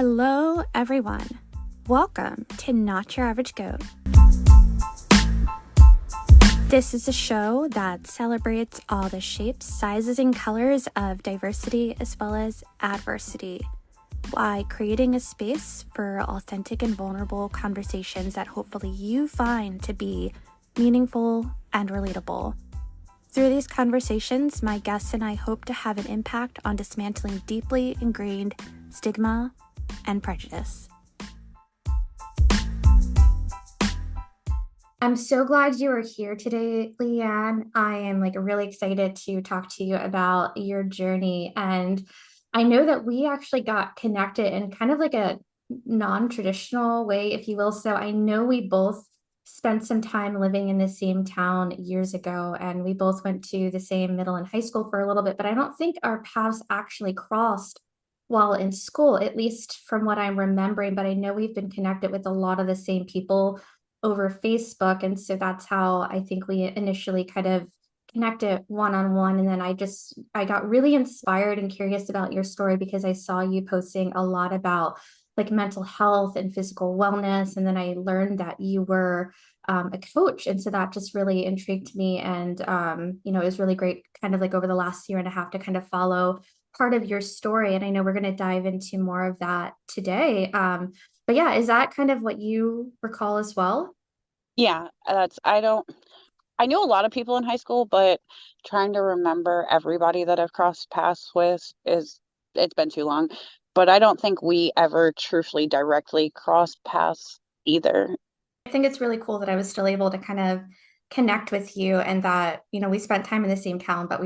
Hello, everyone. Welcome to Not Your Average Goat. This is a show that celebrates all the shapes, sizes, and colors of diversity as well as adversity, while creating a space for authentic and vulnerable conversations that hopefully you find to be meaningful and relatable. Through these conversations, my guests and I hope to have an impact on dismantling deeply ingrained stigma and prejudice. I'm so glad you are here today, Leeann. I am really excited to talk to you about your journey. And I know that we actually got connected in kind of like a non-traditional way, if you will. So I know we both spent some time living in the same town years ago, and we both went to the same middle and high school for a little bit, but I don't think our paths actually crossed while in school, at least from what I'm remembering. But I know we've been connected with a lot of the same people over Facebook. And so that's how I think we initially kind of connected one-on-one. And then I got really inspired and curious about your story because I saw you posting a lot about mental health and physical wellness. And then I learned that you were a coach. And so that just really intrigued me. And, it was really great kind of over the last year and a half to kind of follow part of your story. And I know we're going to dive into more of that today. But yeah, is that kind of what you recall as well? Yeah, I knew a lot of people in high school, but trying to remember everybody that I've crossed paths with it's been too long. But I don't think we ever truthfully directly crossed paths either. I think it's really cool that I was still able to kind of connect with you and that, we spent time in the same town, but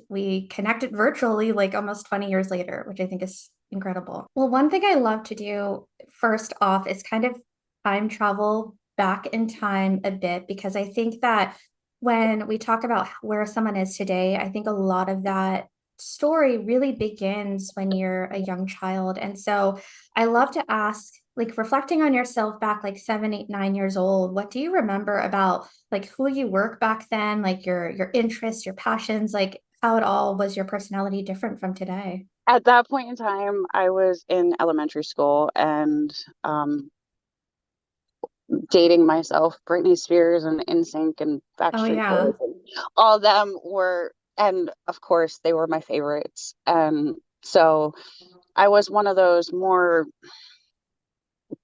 we connected virtually almost 20 years later, which I think is incredible. Well, one thing I love to do first off is kind of time travel back in time a bit, because I think that when we talk about where someone is today, I think a lot of that story really begins when you're a young child. And so I love to ask, reflecting on yourself back 7, 8, 9 years old, what do you remember about who you were back then, your interests, your passions, how it all was your personality different from today? At that point in time, I was in elementary school and dating myself. Britney Spears and NSYNC and Oh Backstreet yeah. Boys, and all of them were, and of course, they were my favorites. And so I was one of those more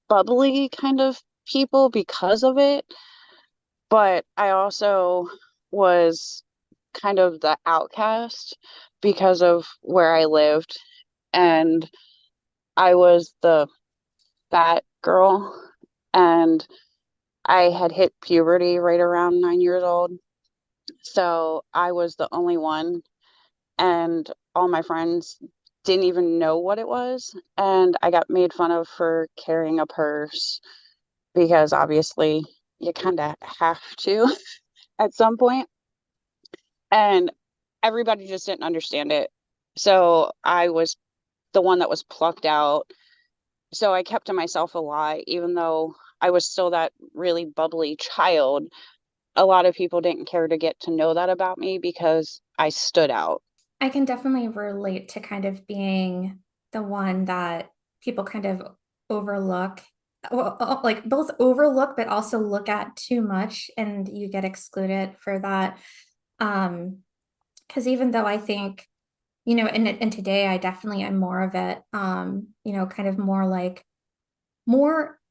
bubbly kind of people because of it. But I also was kind of the outcast because of where I lived. And I was the fat girl. And I had hit puberty right around 9 years old. So I was the only one. And all my friends didn't even know what it was. And I got made fun of for carrying a purse because obviously you kind of have to at some point. And everybody just didn't understand it. So I was the one that was plucked out. So I kept to myself a lot, even though I was still that really bubbly child. A lot of people didn't care to get to know that about me because I stood out. I can definitely relate to kind of being the one that people kind of overlook, well, both overlook, but also look at too much, and you get excluded for that. Because even though I think, and today I definitely am more of it, kind of more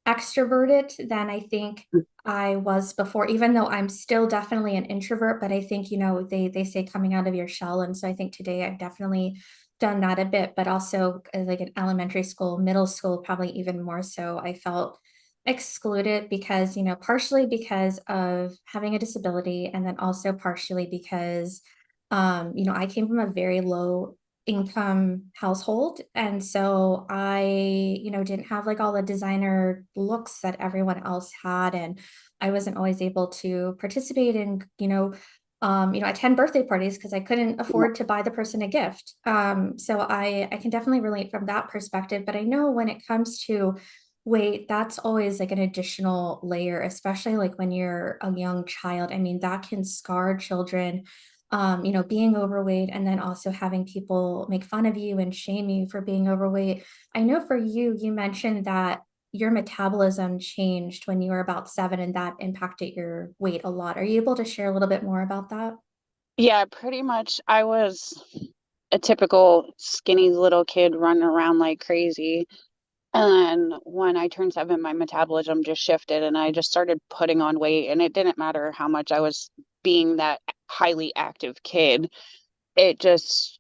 extroverted than I think I was before, even though I'm still definitely an introvert. But I think, they say coming out of your shell. And so I think today I've definitely done that a bit, but also in elementary school, middle school, probably even more so, I felt excluded because, partially because of having a disability, and then also partially because, I came from a very low income household, and so I didn't have all the designer looks that everyone else had, and I wasn't always able to participate in attend birthday parties because I couldn't afford to buy the person a gift. So I can definitely relate from that perspective. But I know when it comes to weight, that's always an additional layer, especially when you're a young child. I mean, that can scar children being overweight and then also having people make fun of you and shame you for being overweight. I know for you, you mentioned that your metabolism changed when you were about 7 and that impacted your weight a lot. Are you able to share a little bit more about that? Yeah, pretty much. I was a typical skinny little kid running around like crazy. And then when I turned 7, my metabolism just shifted and I just started putting on weight. And it didn't matter how much I was being that highly active kid, it just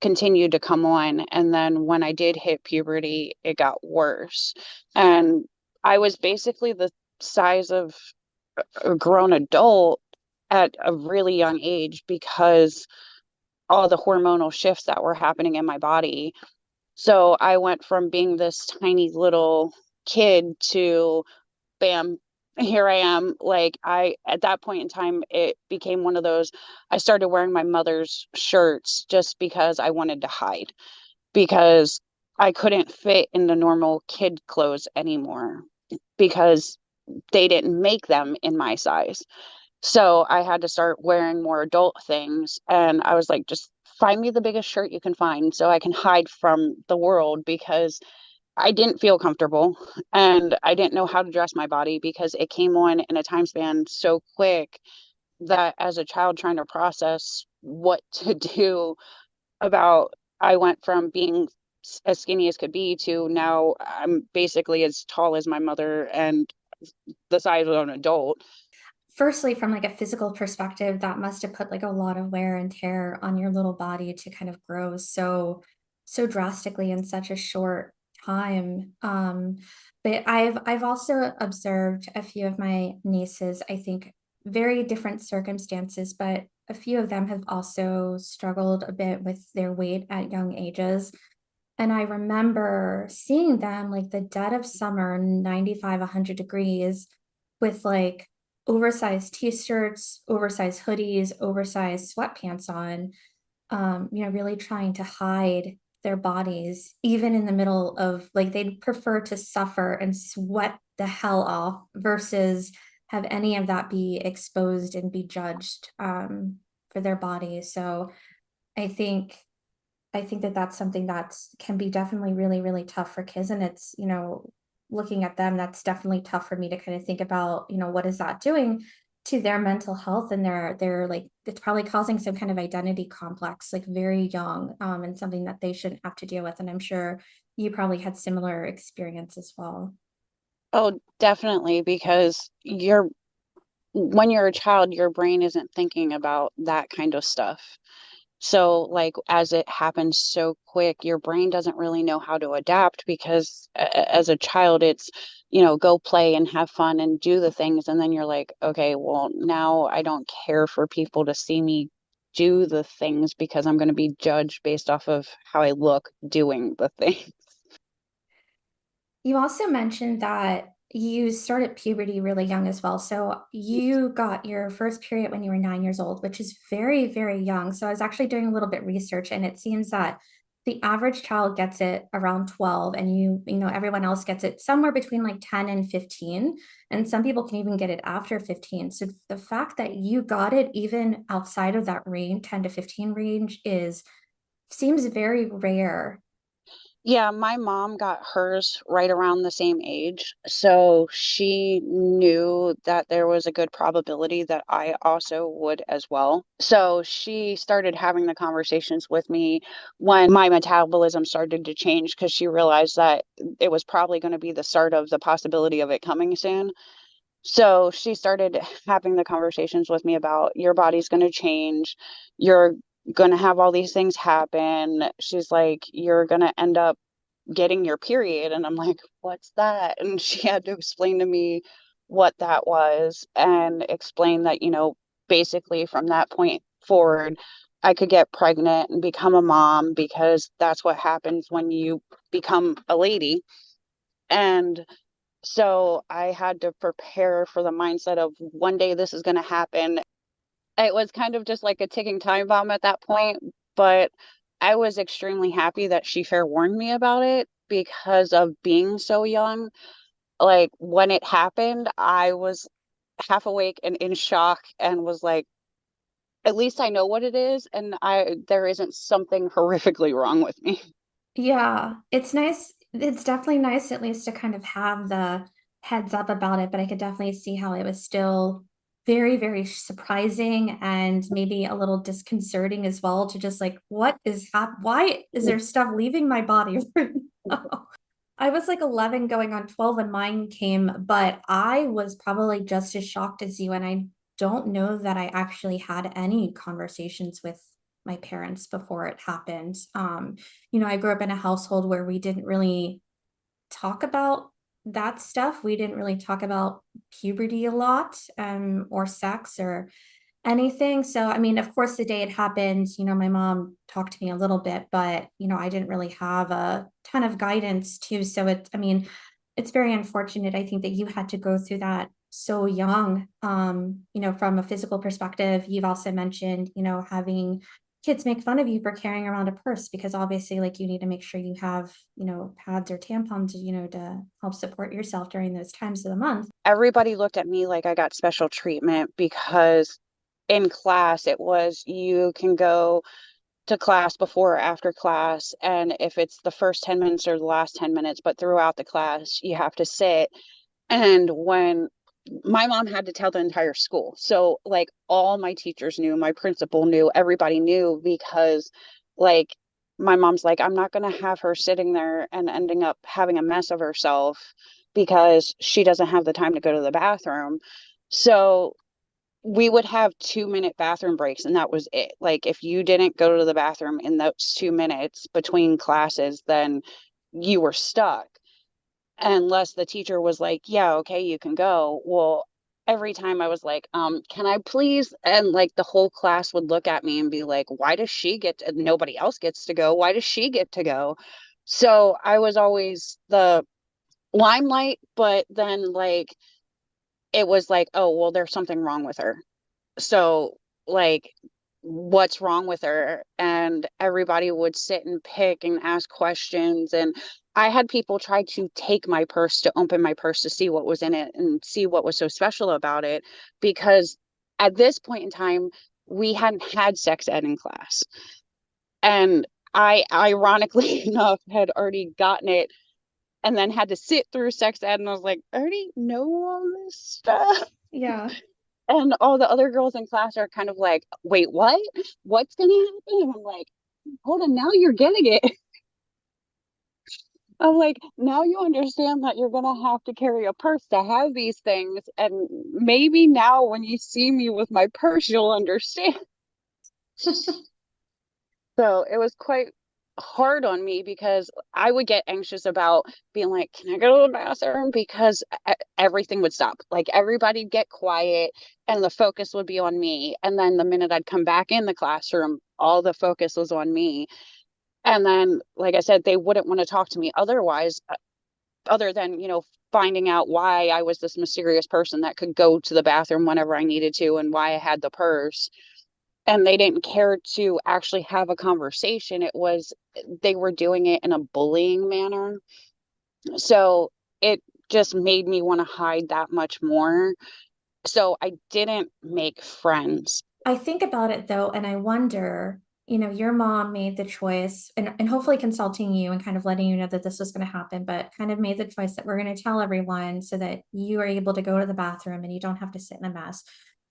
continued to come on. And then when I did hit puberty, it got worse. And I was basically the size of a grown adult at a really young age because all the hormonal shifts that were happening in my body. So I went from being this tiny little kid to bam, here I am. Like at that point in time, it became one of those, I started wearing my mother's shirts just because I wanted to hide because I couldn't fit in the normal kid clothes anymore because they didn't make them in my size. So I had to start wearing more adult things. And I was like, just find me the biggest shirt you can find so I can hide from the world because I didn't feel comfortable and I didn't know how to dress my body because it came on in a time span so quick that as a child trying to process what to do about, I went from being as skinny as could be to now I'm basically as tall as my mother and the size of an adult. Firstly, from like a physical perspective, that must have put like a lot of wear and tear on your little body to kind of grow so drastically in such a short time. But I've also observed a few of my nieces, I think very different circumstances, but a few of them have also struggled a bit with their weight at young ages. And I remember seeing them like the dead of summer, 95, 100 degrees, with like oversized t-shirts, oversized hoodies, oversized sweatpants on, really trying to hide their bodies, even in the middle of like they'd prefer to suffer and sweat the hell off versus have any of that be exposed and be judged for their bodies. So I think I think that that's something that can be definitely really, really tough for kids. And it's, looking at them, that's definitely tough for me to kind of think about, what is that doing to their mental health and their like it's probably causing some kind of identity complex, like very young, and something that they shouldn't have to deal with. And I'm sure you probably had similar experience as well. Oh, definitely, because when you're a child, your brain isn't thinking about that kind of stuff. So, like, as it happens so quick, your brain doesn't really know how to adapt because as a child, it's, go play and have fun and do the things. And then you're like, okay, well, now I don't care for people to see me do the things because I'm going to be judged based off of how I look doing the thing. You also mentioned that you started puberty really young as well. So you got your first period when you were 9 years old, which is very, very young. So I was actually doing a little bit research, and it seems that the average child gets it around 12, and everyone else gets it somewhere between like 10 and 15. And some people can even get it after 15. So the fact that you got it even outside of that range, 10 to 15 range, is seems very rare. Yeah, my mom got hers right around the same age. So she knew that there was a good probability that I also would as well. So she started having the conversations with me when my metabolism started to change because she realized that it was probably going to be the start of the possibility of it coming soon. So she started having the conversations with me about your body's going to change. You're going to have all these things happen. She's like, you're going to end up getting your period. And I'm like, what's that? And she had to explain to me what that was and explain that, basically from that point forward, I could get pregnant and become a mom because that's what happens when you become a lady. And so I had to prepare for the mindset of one day this is going to happen. It was kind of just like a ticking time bomb at that point, but I was extremely happy that she fair warned me about it because of being so young. Like when it happened, I was half awake and in shock and was like, at least I know what it is, and I there isn't something horrifically wrong with me. Yeah, it's nice. It's definitely nice at least to kind of have the heads up about it, but I could definitely see how it was still very, very surprising and maybe a little disconcerting as well to just like, what is why is there stuff leaving my body right now? I was like 11 going on 12 when mine came, but I was probably just as shocked as you. And I don't know that I actually had any conversations with my parents before it happened. I grew up in a household where we didn't really talk about that stuff. We didn't really talk about puberty a lot, or sex or anything. So, I mean, of course, the day it happened, my mom talked to me a little bit, but, I didn't really have a ton of guidance too. So I mean, it's very unfortunate. I think that you had to go through that so young. From a physical perspective, you've also mentioned, having kids make fun of you for carrying around a purse because obviously like you need to make sure you have, pads or tampons, to help support yourself during those times of the month. Everybody looked at me like I got special treatment because in class it was you can go to class before or after class, and if it's the first 10 minutes or the last 10 minutes, but throughout the class you have to sit. And when my mom had to tell the entire school, so like all my teachers knew, my principal knew, everybody knew, because like my mom's like, I'm not going to have her sitting there and ending up having a mess of herself because she doesn't have the time to go to the bathroom. So we would have 2-minute bathroom breaks, and that was it. Like if you didn't go to the bathroom in those 2 minutes between classes, then you were stuck, unless the teacher was like, yeah, okay, you can go. Well, every time I was like, can I please? And like the whole class would look at me and be like, why does she get to, nobody else gets to go? Why does she get to go? So I was always the limelight, but then like it was like, oh, well, there's something wrong with her. So like what's wrong with her? And everybody would sit and pick and ask questions, and I had people try to take my purse, to open my purse to see what was in it and see what was so special about it, because at this point in time we hadn't had sex ed in class, and I ironically enough had already gotten it and then had to sit through sex ed, and I was like, I already know all this stuff. Yeah. And all the other girls in class are kind of like, wait, what? What's going to happen? And I'm like, hold on, now you're getting it. I'm like, now you understand that you're going to have to carry a purse to have these things. And maybe now when you see me with my purse, you'll understand. So it was quite hard on me because I would get anxious about being like, can I go to the bathroom? Because everything would stop. Like everybody'd get quiet and the focus would be on me. And then the minute I'd come back in the classroom, all the focus was on me. And then, like I said, they wouldn't want to talk to me otherwise, other than, finding out why I was this mysterious person that could go to the bathroom whenever I needed to and why I had the purse. And they didn't care to actually have a conversation. It was, they were doing it in a bullying manner. So it just made me want to hide that much more. So I didn't make friends. I think about it though, and I wonder, your mom made the choice and hopefully consulting you and kind of letting you know that this was going to happen, but kind of made the choice that we're going to tell everyone so that you are able to go to the bathroom and you don't have to sit in a mess.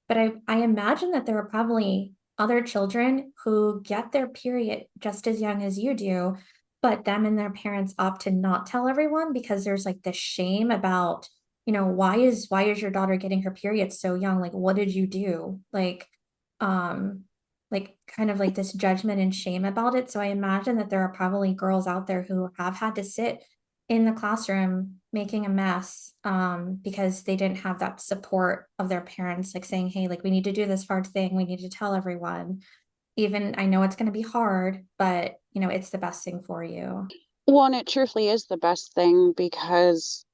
But I imagine that there are probably other children who get their period just as young as you do, but them and their parents opt to not tell everyone because there's like this shame about, why is your daughter getting her period so young? Like, what did you do? Um, like kind of like this judgment and shame about it. So I imagine that there are probably girls out there who have had to sit in the classroom making a mess, because they didn't have that support of their parents, like saying, hey, like we need to do this hard thing. We need to tell everyone. Even I know it's going to be hard, but it's the best thing for you. Well, and it truthfully is the best thing because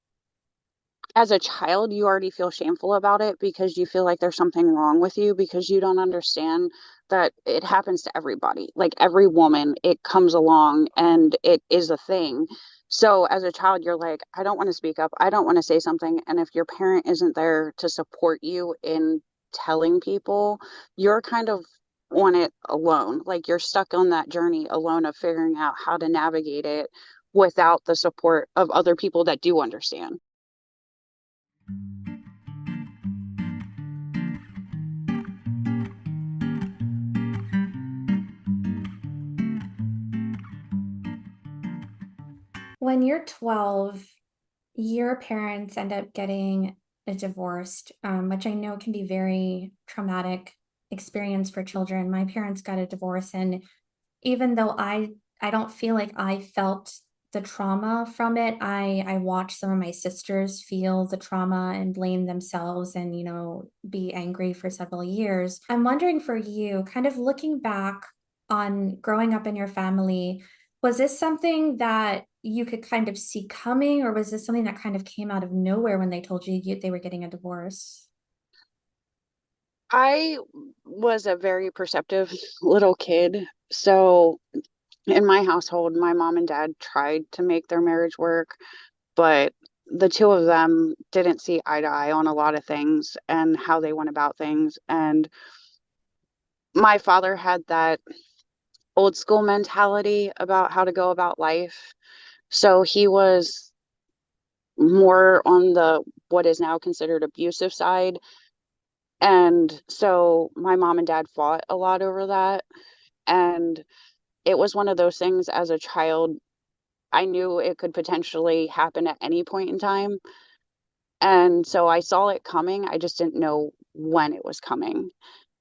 as a child, you already feel shameful about it because you feel like there's something wrong with you because you don't understand that it happens to everybody. Like every woman, it comes along and it is a thing. So as a child, you're like, I don't want to speak up. I don't want to say something. And if your parent isn't there to support you in telling people, you're kind of on it alone. Like you're stuck on that journey alone of figuring out how to navigate it without the support of other people that do understand. When you're 12, your parents end up getting divorced, which I know can be very traumatic experience for children. My parents got a divorce, and even though I don't feel like I felt the trauma from it, I watched some of my sisters feel the trauma and blame themselves and, be angry for several years. I'm wondering for you, kind of looking back on growing up in your family, was this something that you could kind of see coming, or was this something that kind of came out of nowhere when they told they were getting a divorce? I was a very perceptive little kid. So in my household, my mom and dad tried to make their marriage work, but the two of them didn't see eye to eye on a lot of things and how they went about things. And my father had that old school mentality about how to go about life. So he was more on the what is now considered abusive side. And so my mom and dad fought a lot over that. And it was one of those things as a child, I knew it could potentially happen at any point in time. And so I saw it coming. I just didn't know when it was coming.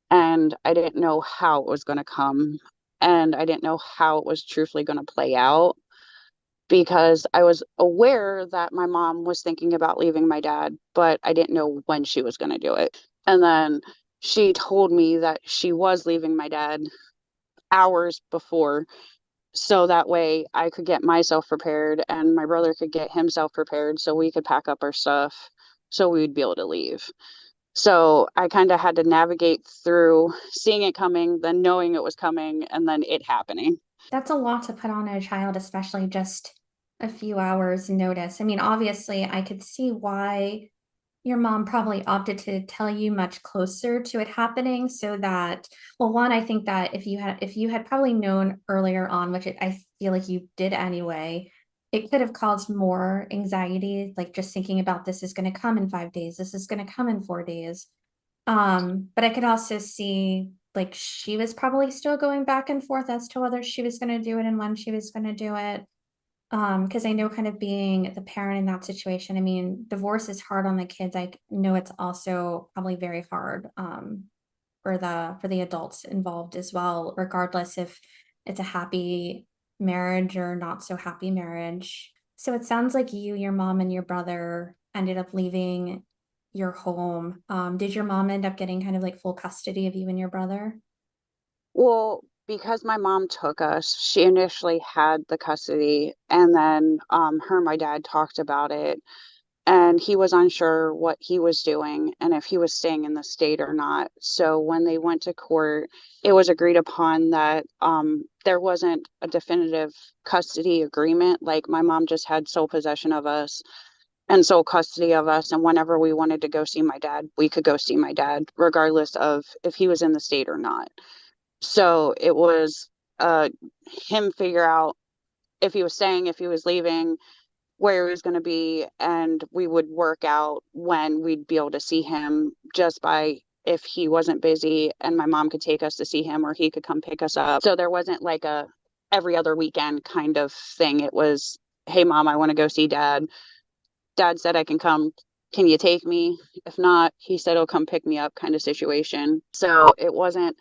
And I didn't know how it was going to come. And I didn't know how it was truthfully going to play out because I was aware that my mom was thinking about leaving my dad, but I didn't know when she was going to do it. And then she told me that she was leaving my dad hours before. So that way I could get myself prepared and my brother could get himself prepared so we could pack up our stuff so we would be able to leave. So I kind of had to navigate through seeing it coming, then knowing it was coming, and then it happening. That's a lot to put on a child, especially just a few hours notice. I mean, obviously, I could see why your mom probably opted to tell you much closer to it happening so that, well, one, I think that if you had probably known earlier on, which I feel like you did anyway, it could have caused more anxiety, like just thinking about this is going to come in 5 days, this is going to come in 4 days. But I could also see like she was probably still going back and forth as to whether she was going to do it and when she was going to do it. Because I know kind of being the parent in that situation, I mean, divorce is hard on the kids. I know it's also probably very hard for the adults involved as well, regardless if it's a happy marriage or not so happy marriage. So it sounds like you, your mom, and your brother ended up leaving your home. Did your mom end up getting kind of like full custody of you and your brother? Well, because my mom took us, she initially had the custody, and then her and my dad talked about it, and he was unsure what he was doing and if he was staying in the state or not. So when they went to court, it was agreed upon that there wasn't a definitive custody agreement. Like my mom just had sole possession of us and sole custody of us. And whenever we wanted to go see my dad, we could go see my dad, regardless of if he was in the state or not. So it was uh, him figure out if he was staying, if he was leaving, where he was going to be, and we would work out when we'd be able to see him just by if he wasn't busy and my mom could take us to see him or he could come pick us up. So there wasn't like a every other weekend kind of thing. It was, hey mom, I want to go see dad. Dad said I can come. Can you take me? If not, he said he'll come pick me up kind of situation. So it wasn't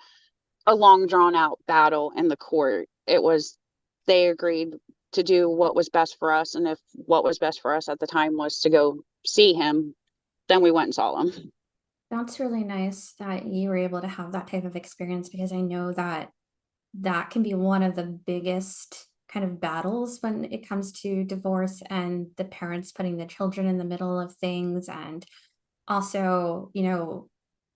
a long drawn out battle in the court. It was they agreed to do what was best for us. And if what was best for us at the time was to go see him, then we went and saw him. That's really nice that you were able to have that type of experience because I know that that can be one of the biggest kind of battles when it comes to divorce and the parents putting the children in the middle of things. And also,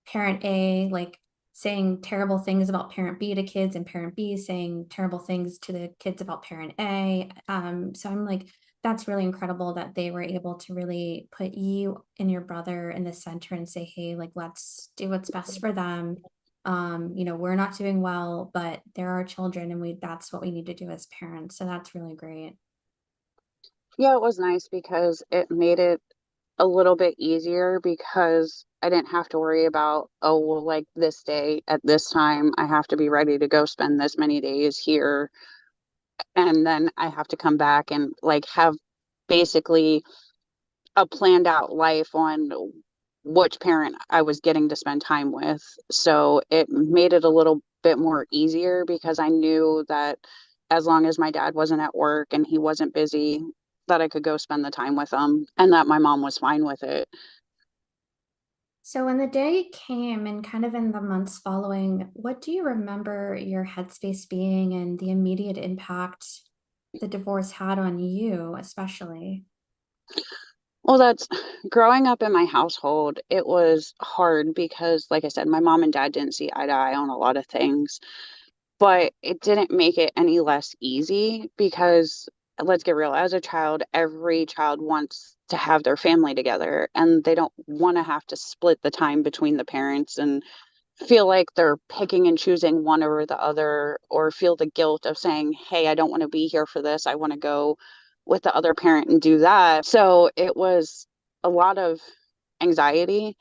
parent A, like saying terrible things about parent B to kids, and parent B saying terrible things to the kids about parent A. So I'm like, that's really incredible that they were able to really put you and your brother in the center and say, hey, like, let's do what's best for them. we're not doing well, but there are children and that's what we need to do as parents. So that's really great. Yeah, it was nice because it made it a little bit easier because I didn't have to worry about, oh, well, like this day at this time, I have to be ready to go spend this many days here. And then I have to come back and like have basically a planned out life on which parent I was getting to spend time with. So it made it a little bit more easier because I knew that as long as my dad wasn't at work and he wasn't busy, that I could go spend the time with him and that my mom was fine with it. So when the day came and kind of in the months following, what do you remember your headspace being and the immediate impact the divorce had on you, especially? Well, that's growing up in my household, it was hard because, like I said, my mom and dad didn't see eye to eye on a lot of things, but it didn't make it any less easy because let's get real, as a child, every child wants to have their family together and they don't want to have to split the time between the parents and feel like they're picking and choosing one over the other or feel the guilt of saying, hey, I don't want to be here for this. I want to go with the other parent and do that. So it was a lot of anxiety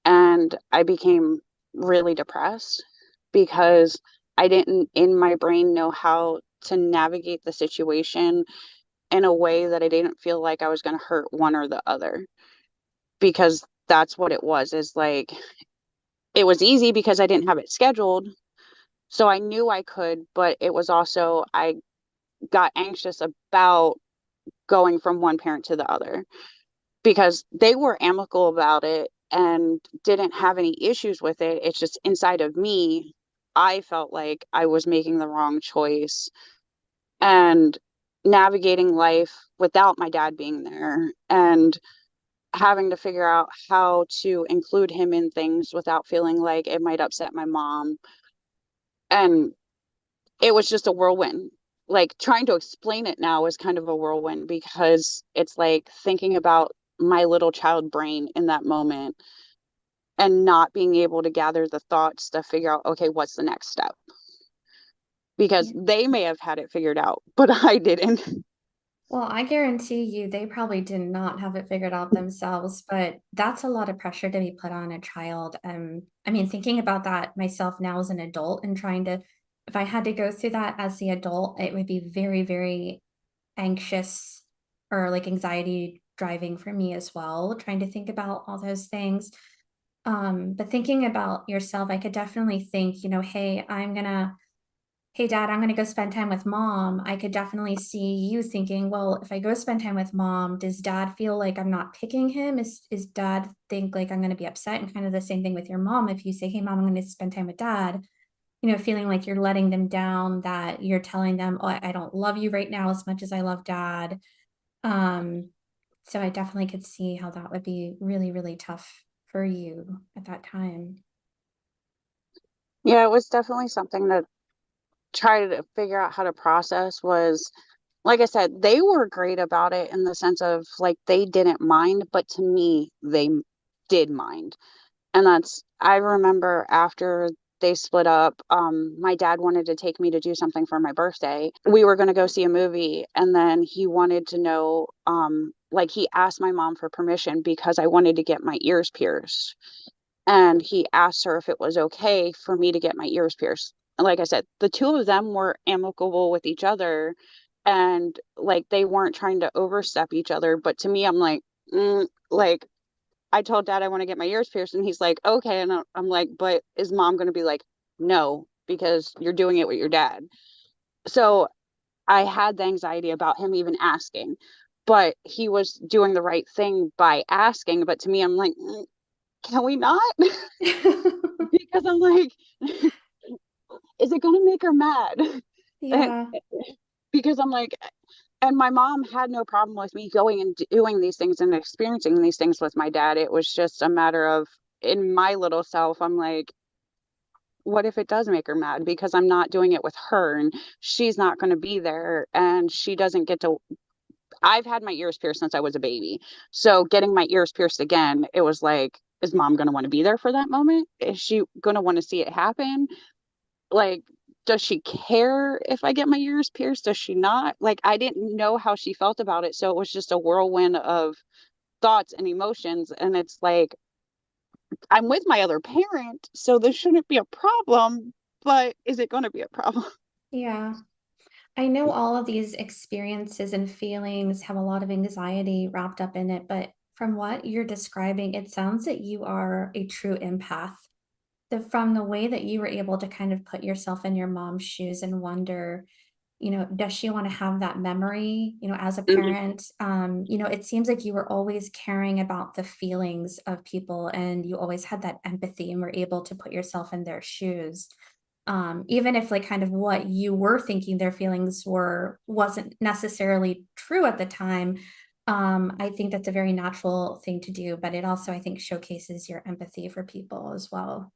and I became really depressed because I didn't in my brain know how to navigate the situation in a way that I didn't feel like I was going to hurt one or the other because that's what it was is like it was easy because I didn't have it scheduled. So I knew I could, but it was also, I got anxious about going from one parent to the other because they were amicable about it and didn't have any issues with it. It's just inside of me, I felt like I was making the wrong choice and navigating life without my dad being there and having to figure out how to include him in things without feeling like it might upset my mom. And it was just a whirlwind. Like trying to explain it now is kind of a whirlwind because it's like thinking about my little child brain in that moment and not being able to gather the thoughts to figure out, okay, what's the next step? Because they may have had it figured out, but I didn't. Well, I guarantee you they probably did not have it figured out themselves, but that's a lot of pressure to be put on a child. I mean, thinking about that myself now as an adult and trying to, if I had to go through that as the adult, it would be very, very anxious or like anxiety driving for me as well, trying to think about all those things. But thinking about yourself, I could definitely think, hey, hey dad, I'm going to go spend time with mom. I could definitely see you thinking, well, if I go spend time with mom, does dad feel like I'm not picking him? Is dad think like I'm going to be upset? And kind of the same thing with your mom. If you say, hey mom, I'm going to spend time with dad, feeling like you're letting them down, that you're telling them, oh, I don't love you right now as much as I love dad. Um, so I definitely could see how that would be really, really tough for you at that time. Yeah, it was definitely something to try to figure out how to process was like I said, they were great about it in the sense of like they didn't mind, but to me, they did mind. And that's, I remember after they split up, my dad wanted to take me to do something for my birthday. We were going to go see a movie, and then he wanted to know, like he asked my mom for permission because I wanted to get my ears pierced. And he asked her if it was okay for me to get my ears pierced. And like I said, the two of them were amicable with each other and like they weren't trying to overstep each other. But to me, I'm like, like I told dad I want to get my ears pierced, and he's like, okay. And I'm like, but is mom going to be like, no, because you're doing it with your dad? So I had the anxiety about him even asking, but he was doing the right thing by asking. But to me, I'm like, can we not? Because I'm like, is it going to make her mad? And Yeah. because I'm like, and my mom had no problem with me going and doing these things and experiencing these things with my dad. It was just a matter of, in my little self, I'm like, what if it does make her mad? Because I'm not doing it with her and she's not going to be there and she doesn't get to. I've had my ears pierced since I was a baby. So getting my ears pierced again, it was like, is mom going to want to be there for that moment? Is she going to want to see it happen? Like, does she care if I get my ears pierced? Does she not? Like, I didn't know how she felt about it. So it was just a whirlwind of thoughts and emotions. And it's like, I'm with my other parent, so this shouldn't be a problem, but is it going to be a problem? Yeah. I know all of these experiences and feelings have a lot of anxiety wrapped up in it, but from what you're describing, it sounds that you are a true empath. From the way that you were able to kind of put yourself in your mom's shoes and wonder, does she want to have that memory, as a Mhm. parent? It seems like you were always caring about the feelings of people and you always had that empathy and were able to put yourself in their shoes. Even if like kind of what you were thinking their feelings were wasn't necessarily true at the time. I think that's a very natural thing to do, but it also, I think, showcases your empathy for people as well.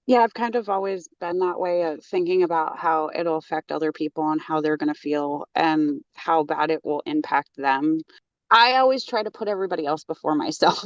Yeah, I've kind of always been that way of thinking about how it'll affect other people and how they're going to feel and how bad it will impact them. I always try to put everybody else before myself.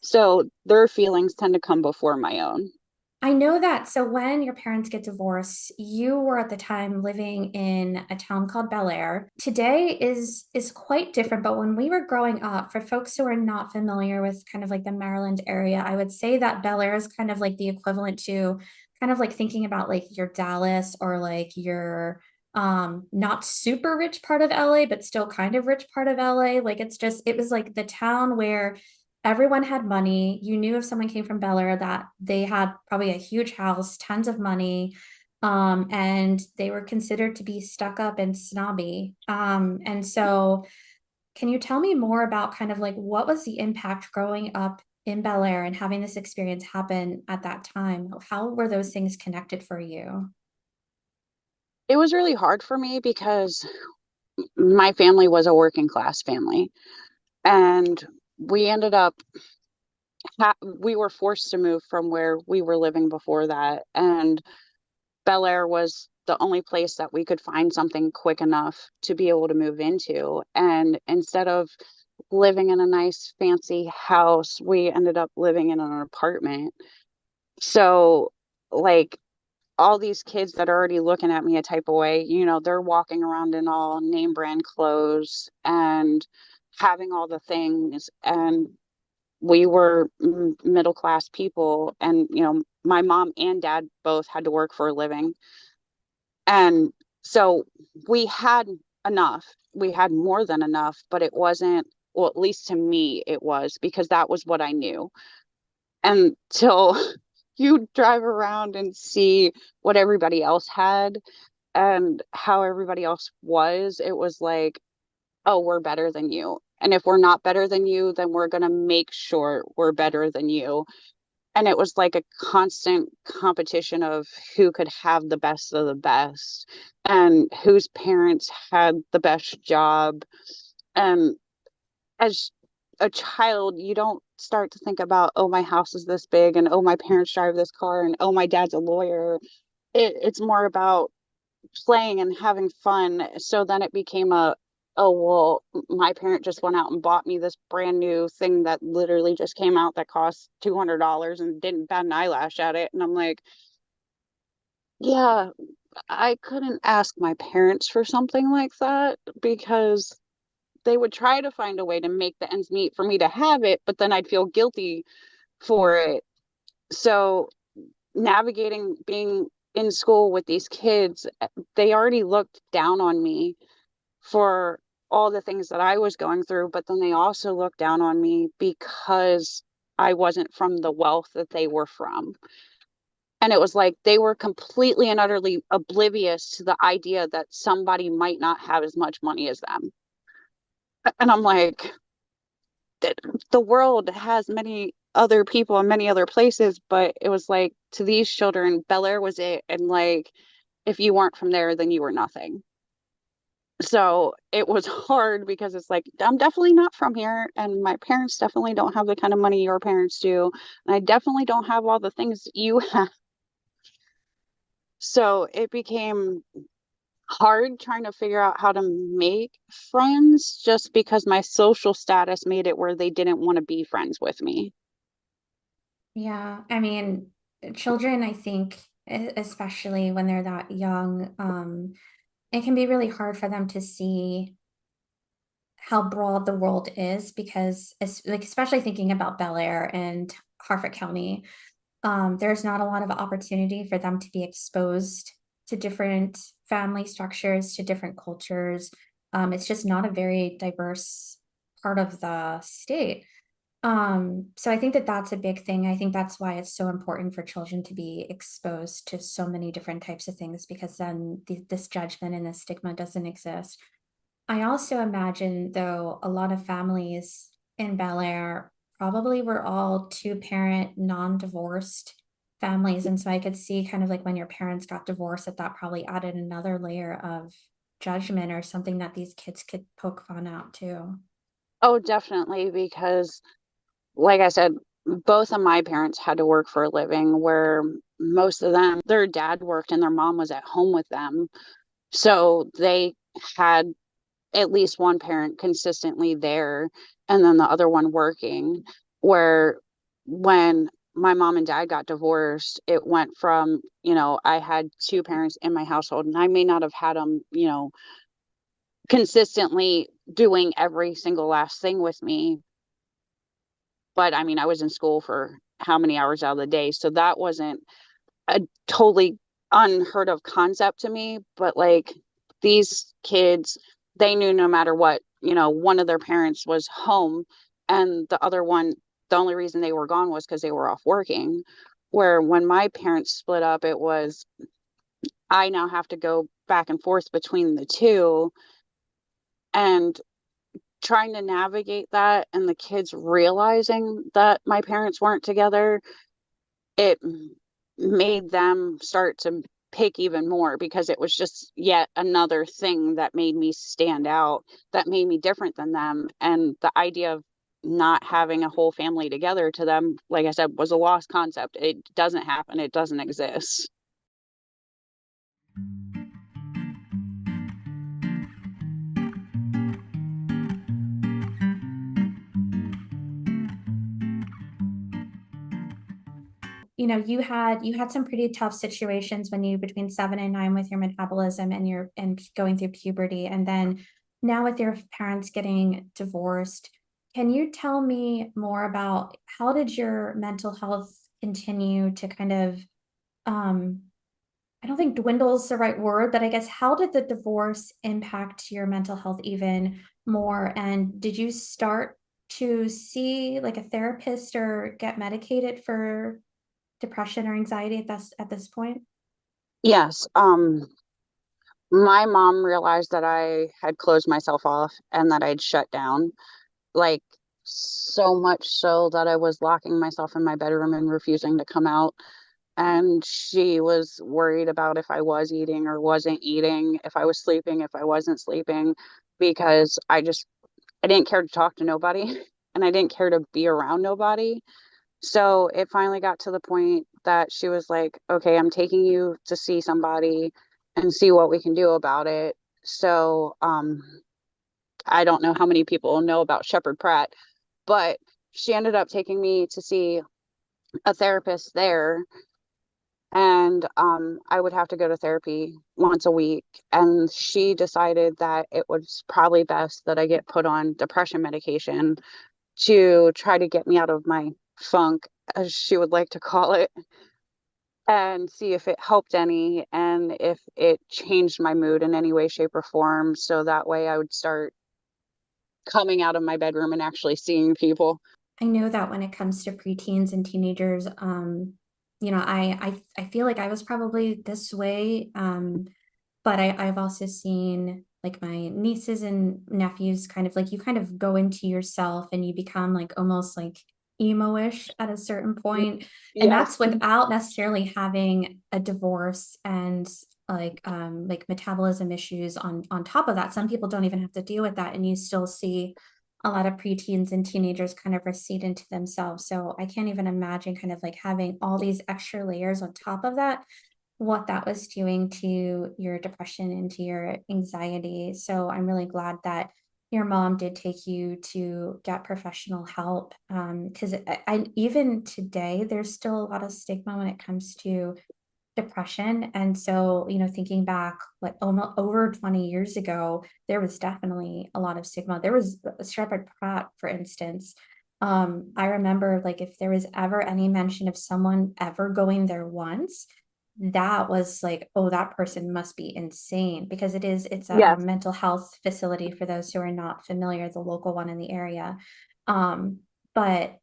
So their feelings tend to come before my own. I know that. So when your parents get divorced, you were at the time living in a town called Bel Air. Today is quite different, but when we were growing up, for folks who are not familiar with kind of like the Maryland area, I would say that Bel Air is kind of like the equivalent to kind of like thinking about like your Dallas or like your not super rich part of LA, but still kind of rich part of LA. Like it was like the town where everyone had money. You knew if someone came from Bel Air that they had probably a huge house, tons of money, and they were considered to be stuck up and snobby. And so, can you tell me more about kind of like what was the impact growing up in Bel Air and having this experience happen at that time? How were those things connected for you? It was really hard for me because my family was a working class family. And we ended up, we were forced to move from where we were living before that. And Bel Air was the only place that we could find something quick enough to be able to move into. And instead of living in a nice fancy house, we ended up living in an apartment. So, like, all these kids that are already looking at me a type of way, they're walking around in all name brand clothes and having all the things. And we were middle class people. And, my mom and dad both had to work for a living. And so we had enough. We had more than enough, but it wasn't, well, at least to me, it was because that was what I knew. Until you drive around and see what everybody else had and how everybody else was, it was like, oh, we're better than you. And if we're not better than you, then we're going to make sure we're better than you. And it was like a constant competition of who could have the best of the best and whose parents had the best job. And as a child, you don't start to think about, oh, my house is this big, and oh, my parents drive this car, and oh, my dad's a lawyer. It's more about playing and having fun. So then it became oh, well, my parent just went out and bought me this brand new thing that literally just came out that cost $200 and didn't bat an eyelash at it. And I'm like, yeah, I couldn't ask my parents for something like that because they would try to find a way to make the ends meet for me to have it, but then I'd feel guilty for it. So navigating being in school with these kids, they already looked down on me for all the things that I was going through, but then they also looked down on me because I wasn't from the wealth that they were from. And it was like they were completely and utterly oblivious to the idea that somebody might not have as much money as them. And I'm like, the world has many other people and many other places, but it was like to these children, Bel Air was it. And like, if you weren't from there, then you were nothing. So it was hard because it's like, I'm definitely not from here. And my parents definitely don't have the kind of money your parents do. And I definitely don't have all the things you have. So it became hard trying to figure out how to make friends just because my social status made it where they didn't want to be friends with me. Yeah, I mean, children, I think, especially when they're that young, it can be really hard for them to see how broad the world is because it's like especially thinking about Bel Air and Harford County, there's not a lot of opportunity for them to be exposed to different family structures, to different cultures. It's just not a very diverse part of the state. So I think that that's a big thing. I think that's why it's so important for children to be exposed to so many different types of things because then this judgment and this stigma doesn't exist. I also imagine, though, a lot of families in Bel Air probably were all two-parent, non-divorced families. And so I could see kind of like when your parents got divorced, that probably added another layer of judgment or something that these kids could poke fun at too. Oh, definitely, because like I said, both of my parents had to work for a living where most of them, their dad worked and their mom was at home with them. So they had at least one parent consistently there and then the other one working. Where when my mom and dad got divorced, it went from, I had two parents in my household and I may not have had them, consistently doing every single last thing with me. But I mean, I was in school for how many hours out of the day. So that wasn't a totally unheard of concept to me. But like these kids, they knew no matter what, one of their parents was home and the other one, the only reason they were gone was because they were off working. Where when my parents split up, it was I now have to go back and forth between the two and trying to navigate that and the kids realizing that my parents weren't together, it made them start to pick even more because it was just yet another thing that made me stand out, that made me different than them. And the idea of not having a whole family together to them, like I said, was a lost concept. It doesn't happen, it doesn't exist. You had some pretty tough situations when you between 7 and 9 with your metabolism and your and going through puberty, and then now with your parents getting divorced. Can you tell me more about how did your mental health continue to kind of um I don't think dwindle is the right word, but I guess how did the divorce impact your mental health even more? And did you start to see like a therapist or get medicated for depression or anxiety at this point? Yes. My mom realized that I had closed myself off and that I'd shut down, like so much so that I was locking myself in my bedroom and refusing to come out. And she was worried about if I was eating or wasn't eating, if I was sleeping, if I wasn't sleeping, because I didn't care to talk to nobody and I didn't care to be around nobody. So it finally got to the point that she was like, okay, I'm taking you to see somebody and see what we can do about it. So, I don't know how many people know about Shepherd Pratt, but she ended up taking me to see a therapist there. And I would have to go to therapy once a week. And she decided that it was probably best that I get put on depression medication to try to get me out of my funk, as she would like to call it, and see if it helped any and if it changed my mood in any way, shape, or form. So that way I would start coming out of my bedroom and actually seeing people. I know that when it comes to preteens and teenagers, I feel like I was probably this way. But I've also seen like my nieces and nephews kind of like you kind of go into yourself and you become like almost like emo-ish at a certain point. And Yes. that's without necessarily having a divorce and like metabolism issues on top of that. Some people don't even have to deal with that, and you still see a lot of preteens and teenagers kind of recede into themselves. So I can't even imagine kind of like having all these extra layers on top of that, what that was doing to your depression and to your anxiety. So I'm really glad that your mom did take you to get professional help. Because I even today there's still a lot of stigma when it comes to depression. And so, thinking back, like almost over 20 years ago, there was definitely a lot of stigma. There was Shepherd Pratt, for instance. I remember like if there was ever any mention of someone ever going there once, that was like, oh, that person must be insane because it's a Yes. mental health facility for those who are not familiar, the local one in the area. Um, but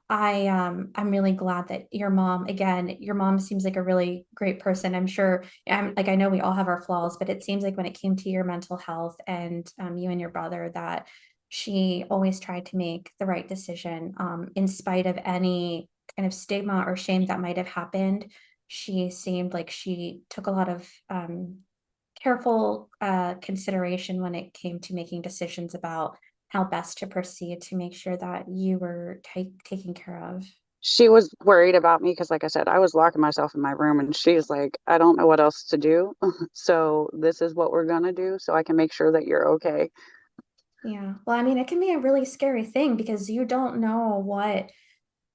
I'm really glad that your mom seems like a really great person. I'm sure I'm like I know we all have our flaws, but it seems like when it came to your mental health and you and your brother that she always tried to make the right decision in spite of any kind of stigma or shame that might have happened. She seemed like she took a lot of careful consideration when it came to making decisions about how best to proceed to make sure that you were taken care of. She was worried about me because, like I said, I was locking myself in my room, and she's like, I don't know what else to do. So this is what we're gonna do so I can make sure that you're okay. Yeah. Well, I mean, it can be a really scary thing because you don't know what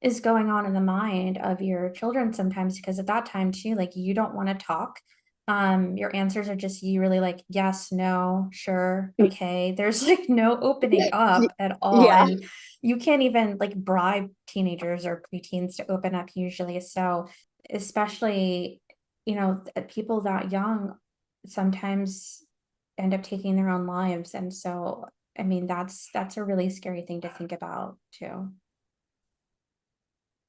is going on in the mind of your children sometimes because at that time too, like you don't want to talk. Your answers are just you really like yes, no, sure, okay. There's like no opening Y- up at all. Yeah. And you can't even like bribe teenagers or preteens to open up usually. So especially, people that young sometimes end up taking their own lives. And so I mean that's a really scary thing to think about too.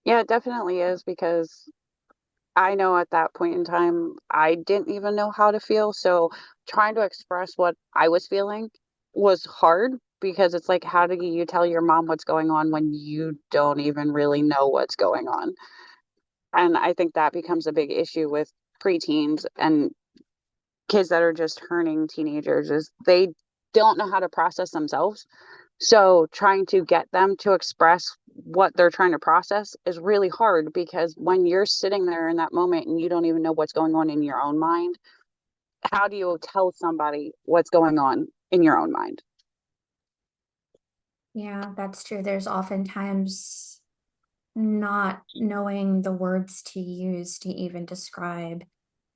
Yeah, it definitely is because I know at that point in time, I didn't even know how to feel. So trying to express what I was feeling was hard because it's like, how do you tell your mom what's going on when you don't even really know what's going on? And I think that becomes a big issue with preteens and kids that are just turning teenagers is they don't know how to process themselves. So trying to get them to express what they're trying to process is really hard because when you're sitting there in that moment and you don't even know what's going on in your own mind, how do you tell somebody what's going on in your own mind? Yeah, that's true. There's oftentimes not knowing the words to use to even describe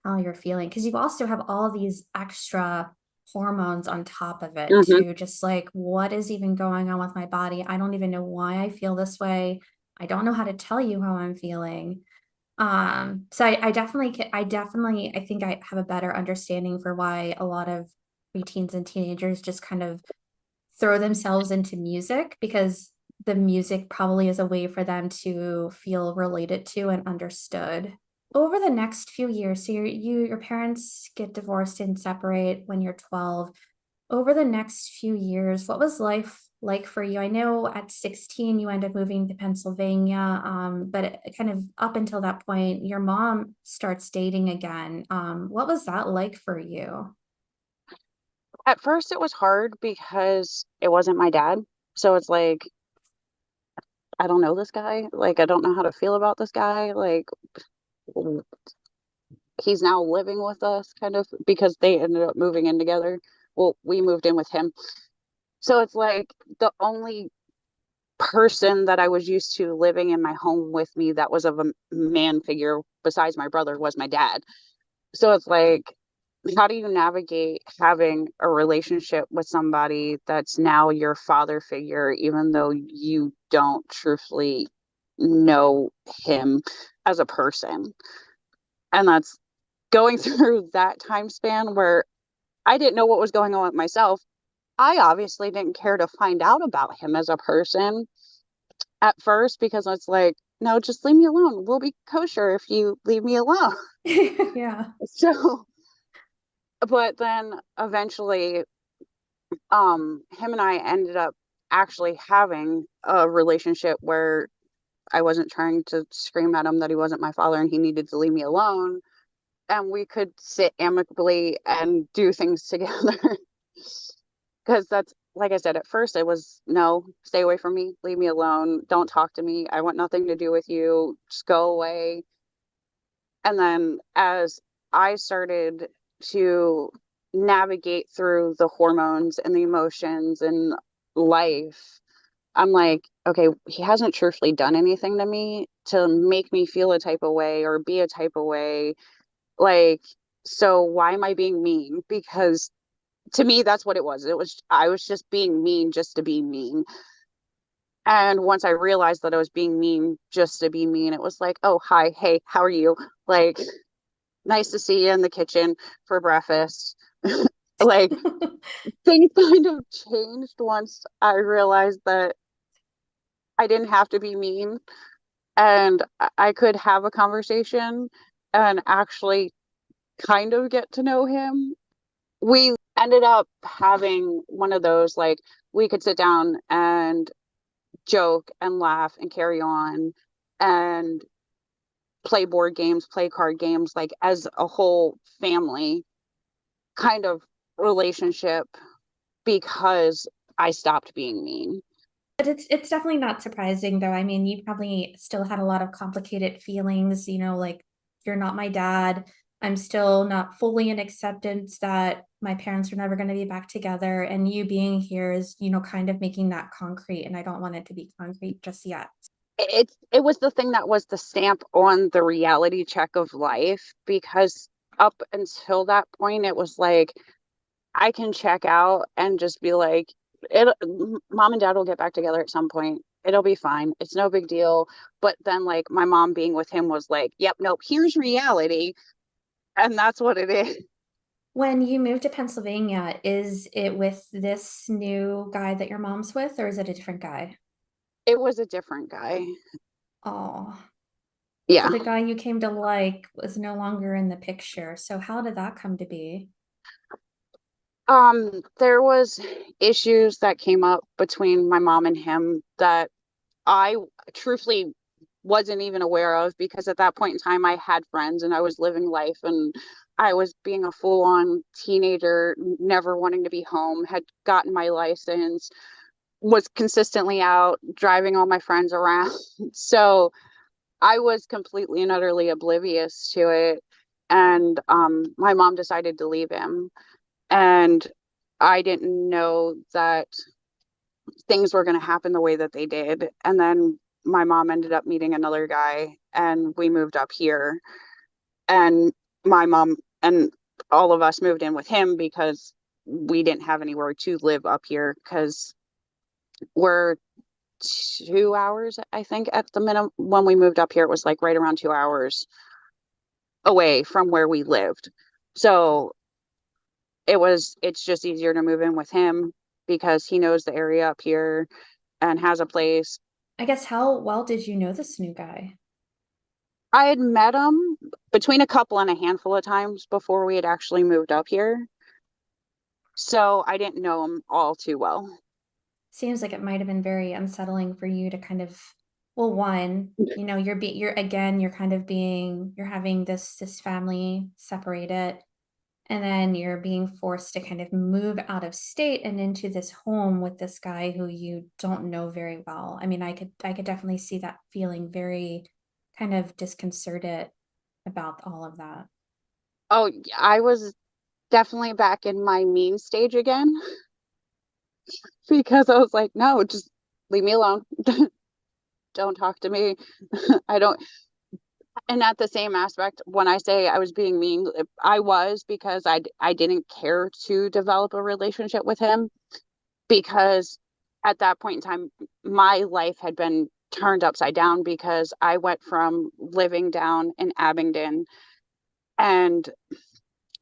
how you're feeling. Because you also have all these extra hormones on top of it Hmm. too. Just like, what is even going on with my body? I don't even know why I feel this way. I don't know how to tell you how I'm feeling. So I think I have a better understanding for why a lot of preteens and teenagers just kind of throw themselves into music because the music probably is a way for them to feel related to and understood. Over the next few years, so your parents get divorced and separate when you're 12. Over the next few years, what was life like for you? I know at 16 you end up moving to Pennsylvania, but kind of up until that point, your mom starts dating again. What was that like for you? At first, it was hard because it wasn't my dad. So it's like, I don't know this guy. Like, I don't know how to feel about this guy. Like, he's now living with us kind of because they ended up moving in together. Well, we moved in with him. So it's like the only person that I was used to living in my home with me that was of a man figure besides my brother was my dad. So it's like, how do you navigate having a relationship with somebody that's now your father figure, even though you don't truthfully know him as a person? And that's going through that time span where I didn't know what was going on with myself. I obviously didn't care to find out about him as a person at first because it's like, no, just leave me alone. We'll be kosher if you leave me alone. Yeah. So, but then eventually, him and I ended up actually having a relationship where I wasn't trying to scream at him that he wasn't my father and he needed to leave me alone. And we could sit amicably and do things together. Because that's, like I said, at first it was no, stay away from me, leave me alone, don't talk to me. I want nothing to do with you, just go away. And then as I started to navigate through the hormones and the emotions and life, I'm like, okay, he hasn't truthfully done anything to me to make me feel a type of way or be a type of way. Like, so why am I being mean? Because to me, that's what it was. I was just being mean just to be mean. And once I realized that I was being mean just to be mean, it was like, oh, hi, hey, how are you? Like, nice to see you in the kitchen for breakfast. Like, things kind of changed once I realized that I didn't have to be mean and I could have a conversation and actually kind of get to know him. We ended up having one of those, like, we could sit down and joke and laugh and carry on and play board games, play card games, like as a whole family kind of relationship because I stopped being mean. But it's definitely not surprising though. I mean, you probably still had a lot of complicated feelings, like you're not my dad. I'm still not fully in acceptance that my parents are never going to be back together. And you being here is, kind of making that concrete. And I don't want it to be concrete just yet. It was the thing that was the stamp on the reality check of life because up until that point it was like I can check out and just be like it mom and dad will get back together at some point. It'll be fine. It's no big deal. But then like my mom being with him was like, yep, nope, here's reality. And that's what it is. When you moved to Pennsylvania, is it with this new guy that your mom's with, or is it a different guy? It was a different guy. Oh, so Yeah. the guy you came to like was no longer in the picture. So how did that come to be? There was issues that came up between my mom and him that I truthfully wasn't even aware of because at that point in time I had friends and I was living life and I was being a full-on teenager, never wanting to be home, had gotten my license, was consistently out driving all my friends around. So I was completely and utterly oblivious to it. And my mom decided to leave him. And I didn't know that things were going to happen the way that they did. And then my mom ended up meeting another guy and we moved up here. And my mom and all of us moved in with him because we didn't have anywhere to live up here because we're 2 hours, I think, at the minimum. When we moved up here, it was like right around 2 hours away from where we lived. So it's just easier to move in with him because he knows the area up here and has a place. I guess how well did you know this new guy? I had met him between a couple and a handful of times before we had actually moved up here. So I didn't know him all too well. Seems like it might have been very unsettling for you to kind of, well, one, you're kind of being, you're having this family separated, and then you're being forced to kind of move out of state and into this home with this guy who you don't know very well. I mean, I could definitely see that feeling very kind of disconcerted about all of that. Oh, I was definitely back in my mean stage again because I was like, no, just leave me alone. Don't talk to me. I don't. And at the same aspect, when I say I was being mean, I was because I didn't care to develop a relationship with him because at that point in time, my life had been turned upside down because I went from living down in Abingdon and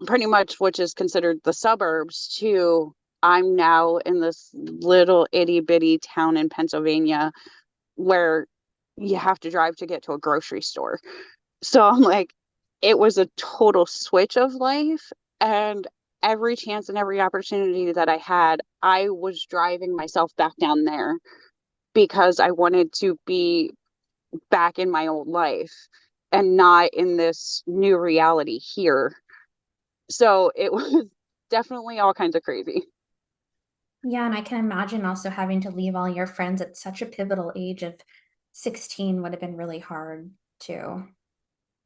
pretty much which is considered the suburbs to I'm now in this little itty bitty town in Pennsylvania where you have to drive to get to a grocery store. So I'm like, it was a total switch of life. And every chance and every opportunity that I had, I was driving myself back down there because I wanted to be back in my old life and not in this new reality here. So it was definitely all kinds of crazy. Yeah, and I can imagine also having to leave all your friends at such a pivotal age of 16 would have been really hard too.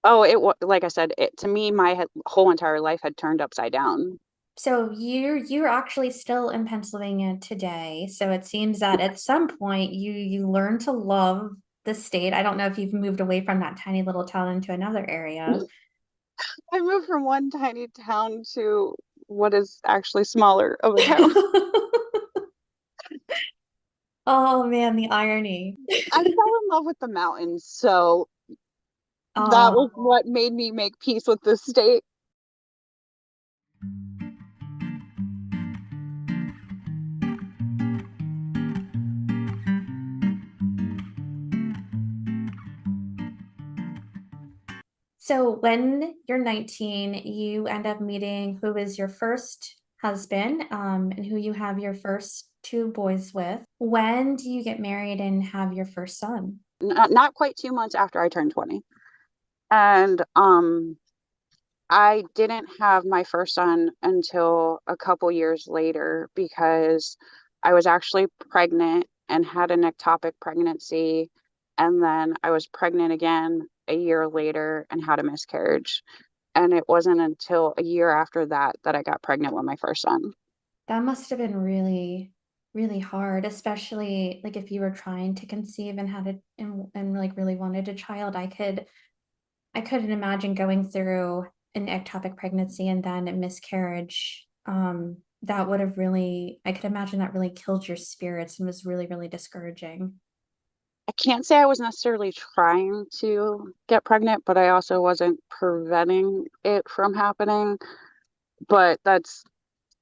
Oh, it was like I said, it to me, my whole entire life had turned upside down. So you're actually still in Pennsylvania today. So it seems that at some point you learn to love the state. I don't know if you've moved away from that tiny little town into another area. I moved from one tiny town to what is actually smaller of a town. Oh man, the irony. I fell in love with the mountains, so that was Oh, what made me make peace with this state. so when you're 19, you end up meeting who is your first husband, and who you have your first two boys with. When do you get married and have your first son? Not quite 2 months after I turned 20. And I didn't have my first son until a couple years later because I was actually pregnant and had an ectopic pregnancy. And then I was pregnant again a year later and had a miscarriage. And it wasn't until a year after that that I got pregnant with my first son. That must have been really, really hard, especially like if you were trying to conceive and had it and like really wanted a child. I couldn't imagine going through an ectopic pregnancy and then a miscarriage. That would have really, I could imagine that really killed your spirits and was really, really discouraging. I can't say I was necessarily trying to get pregnant, but I also wasn't preventing it from happening. But that's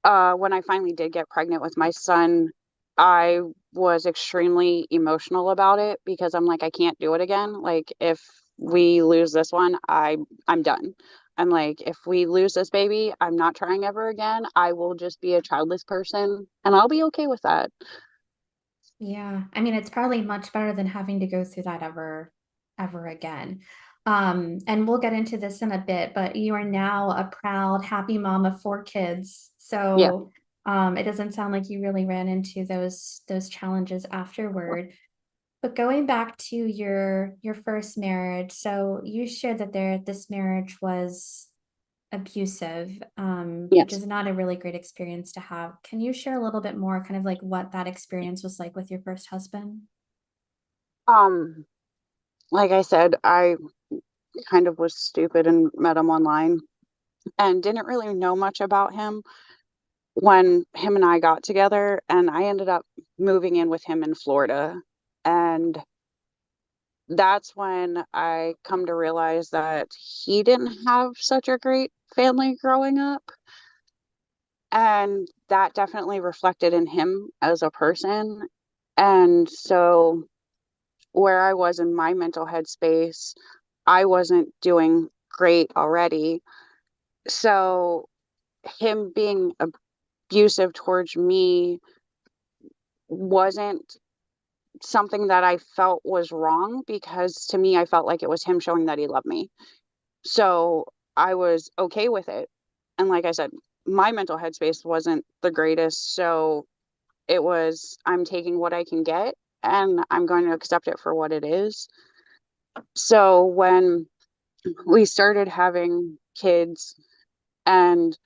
when I finally did get pregnant with my son, I was extremely emotional about it because I'm like, I can't do it again. Like if we lose this one, I'm done. I'm like, if we lose this baby, I'm not trying ever again. I will just be a childless person and I'll be okay with that. Yeah, I mean, it's probably much better than having to go through that ever again. And we'll get into this in a bit, but you are now a proud, happy mom of four kids. Yeah. So, it doesn't sound like you really ran into those challenges afterward. But going back to your first marriage, so you shared that this marriage was abusive, which Yes. is not a really great experience to have. Can you share a little bit more, kind of like what that experience was like with your first husband? Um, like I said, I kind of was stupid and met him online and didn't really know much about him when him and I got together, and I ended up moving in with him in Florida. And that's when I come to realize that he didn't have such a great family growing up. And that definitely reflected in him as a person. And so, where I was in my mental headspace, I wasn't doing great already. So, him being abusive towards me wasn't something that I felt was wrong because to me, I felt like it was him showing that he loved me. So I was okay with it. And like I said, my mental headspace wasn't the greatest. So it was, I'm taking what I can get and I'm going to accept it for what it is. So when we started having kids and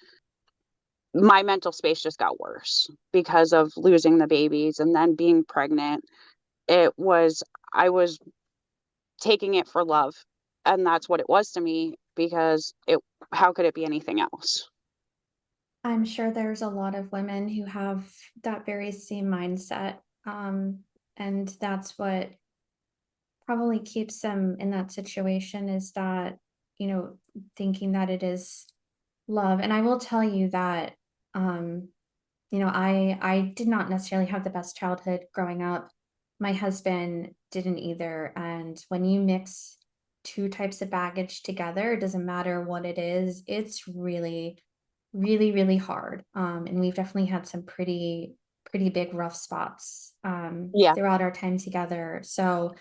my mental space just got worse because of losing the babies and then being pregnant, it was, I was taking it for love. And that's what it was to me because it, how could it be anything else? I'm sure there's a lot of women who have that very same mindset. And that's what probably keeps them in that situation is that, thinking that it is love. And I will tell you that, um, I did not necessarily have the best childhood growing up. My husband didn't either. And when you mix two types of baggage together, it doesn't matter what it is, it's really, really, really hard. And we've definitely had some pretty big rough spots Yeah. throughout our time together. So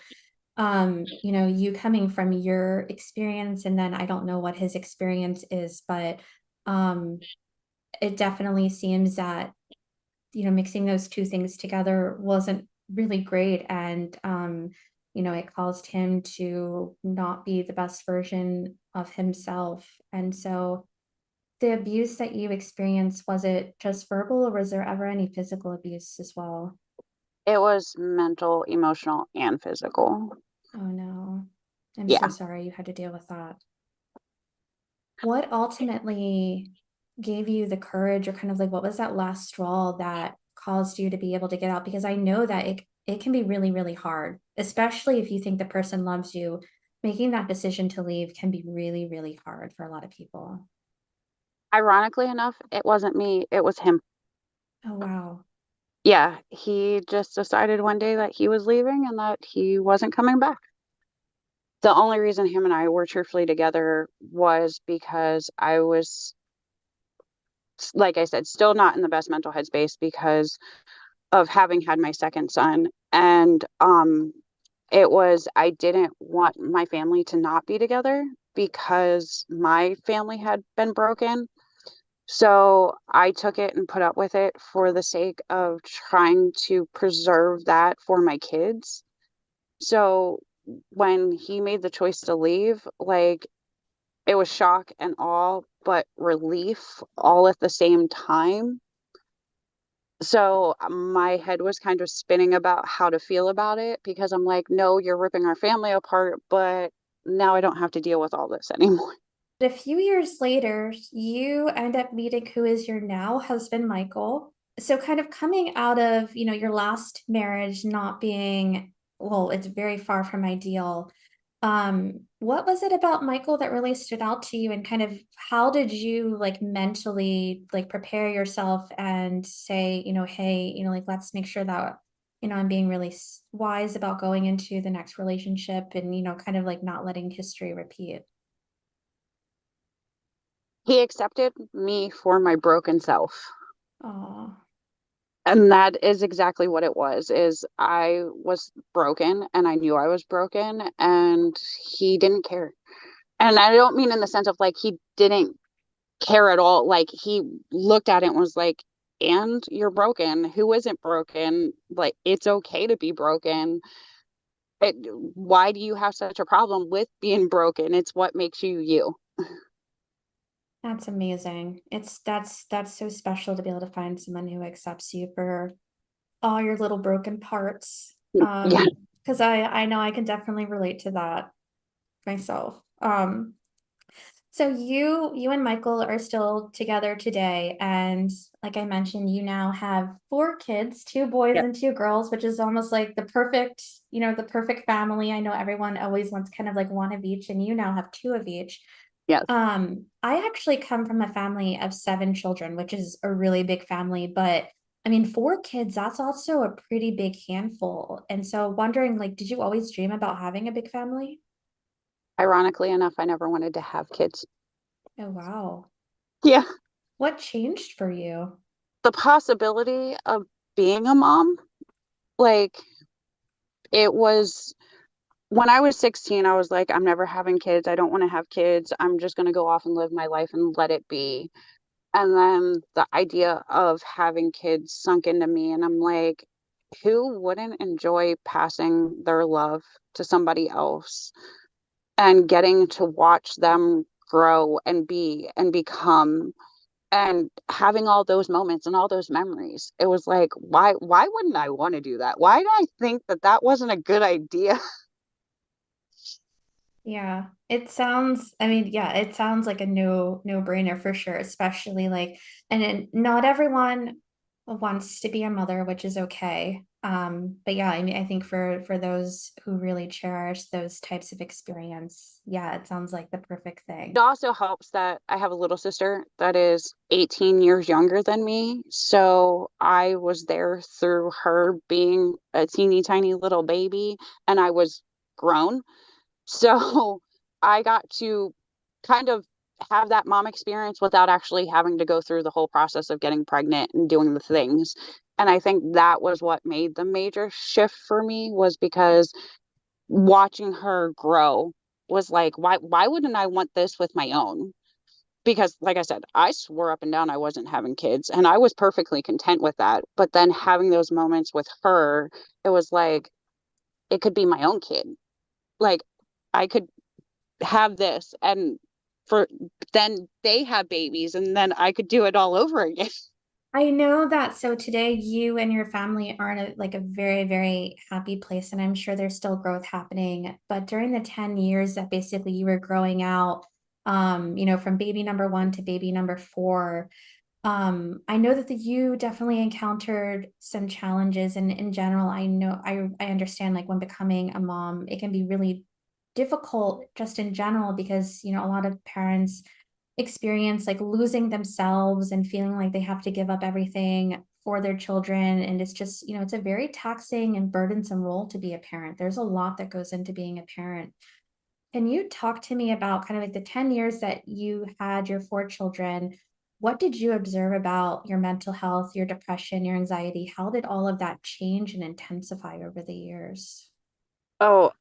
you coming from your experience, and then I don't know what his experience is, but um it definitely seems that mixing those two things together wasn't really great. And, it caused him to not be the best version of himself. And so the abuse that you experienced, was it just verbal or was there ever any physical abuse as well? It was mental, emotional, and physical. Oh no. I'm so Yeah. sorry you had to deal with that. What ultimately gave you the courage, or kind of like what was that last straw that caused you to be able to get out? Because I know that it can be really, really hard, especially if you think the person loves you. Making that decision to leave can be really, really hard for a lot of people. Ironically enough, it wasn't me, it was him. Oh, wow. Yeah, he just decided one day that he was leaving and that he wasn't coming back. The only reason him and I were truthfully together was because I was, like I said, still not in the best mental headspace because of having had my second son. And it was, I didn't want my family to not be together because my family had been broken. So I took it and put up with it for the sake of trying to preserve that for my kids. So when he made the choice to leave, like it was shock and awe, but relief all at the same time. So my head was kind of spinning about how to feel about it because I'm like, no, you're ripping our family apart, but now I don't have to deal with all this anymore. A few years later, you end up meeting who is your now husband, Michael. So kind of coming out of, your last marriage not being, well, it's very far from ideal. What was it about Michael that really stood out to you, and kind of how did you like mentally like prepare yourself and say, hey, like let's make sure that, I'm being really wise about going into the next relationship and, kind of like not letting history repeat. He accepted me for my broken self. Oh, And that is exactly what it was, is I was broken and I knew I was broken and he didn't care. And I don't mean in the sense of like he didn't care at all. Like he looked at it and was like, and you're broken. Who isn't broken? Like it's okay to be broken. It, why do you have such a problem with being broken? It's what makes you you. that's amazing. That's so special to be able to find someone who accepts you for all your little broken parts. Yeah. Because I know I can definitely relate to that myself. So you and Michael are still together today, and like I mentioned, you now have four kids, two boys Yep. and two girls, which is almost like the perfect family. I know everyone always wants kind of like one of each, and you now have two of each. Yes. I actually come from a family of seven children, which is a really big family, but I mean, four kids, that's also a pretty big handful. And so wondering, like, did you always dream about having a big family? Ironically enough, I never wanted to have kids. Oh, wow. Yeah. What changed for you? The possibility of being a mom, like it was when I was 16, I was like, I'm never having kids. I don't want to have kids. I'm just going to go off and live my life and let it be. And then the idea of having kids sunk into me, and I'm like, who wouldn't enjoy passing their love to somebody else and getting to watch them grow and be and become and having all those moments and all those memories? It was like, why wouldn't I want to do that? Why did I think that that wasn't a good idea? Yeah, it sounds, I mean, yeah, it sounds like a no-brainer for sure, especially like, and then not everyone wants to be a mother, which is okay. But yeah, I mean, I think for those who really cherish those types of experience, yeah, it sounds like the perfect It thing. also helps that I have a little sister that is 18 years younger than me. So I was there through her being a teeny tiny little baby and I was grown. So I got to kind of have that mom experience without actually having to go through the whole process of getting pregnant and doing the things. And I think that was what made the major shift for me, was because watching her grow was like, why wouldn't I want this with my own? Because like I said, I swore up and down I wasn't having kids and I was perfectly content with that. But then having those moments with her, it was like it could be my own kid. Like I could have this and for then they have babies and then I could do it all over again. I know that. So today you and your family are in like a very, very happy place, and I'm sure there's still growth happening. But during the 10 years that basically you were growing out, from baby number one to baby number four, I know that you definitely encountered some challenges, and in general, I understand like when becoming a mom, it can be really difficult just in general because a lot of parents experience like losing themselves and feeling like they have to give up everything for their children. And it's just, it's a very taxing and burdensome role to be a parent. There's a lot that goes into being a parent. Can you talk to me about kind of like the 10 years that you had your four children? What did you observe about your mental health, your depression, your anxiety? How did all of that change and intensify over the years? Oh,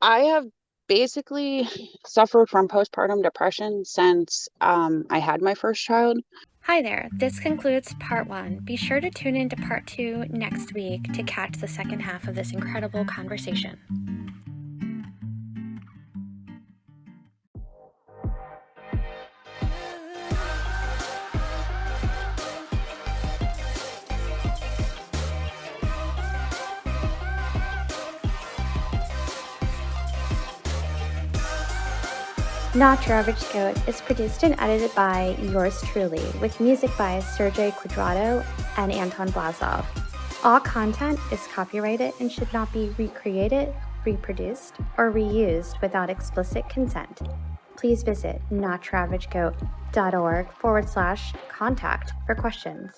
I have basically suffered from postpartum depression since I had my first child. Hi there. This concludes part one. Be sure to tune into part two next week to catch the second half of this incredible conversation. Not Your Average Goat is produced and edited by yours truly, with music by Sergey Quadrado and Anton Blazov. All content is copyrighted and should not be recreated, reproduced, or reused without explicit consent. Please visit notyouraveragegoat.org/contact for questions.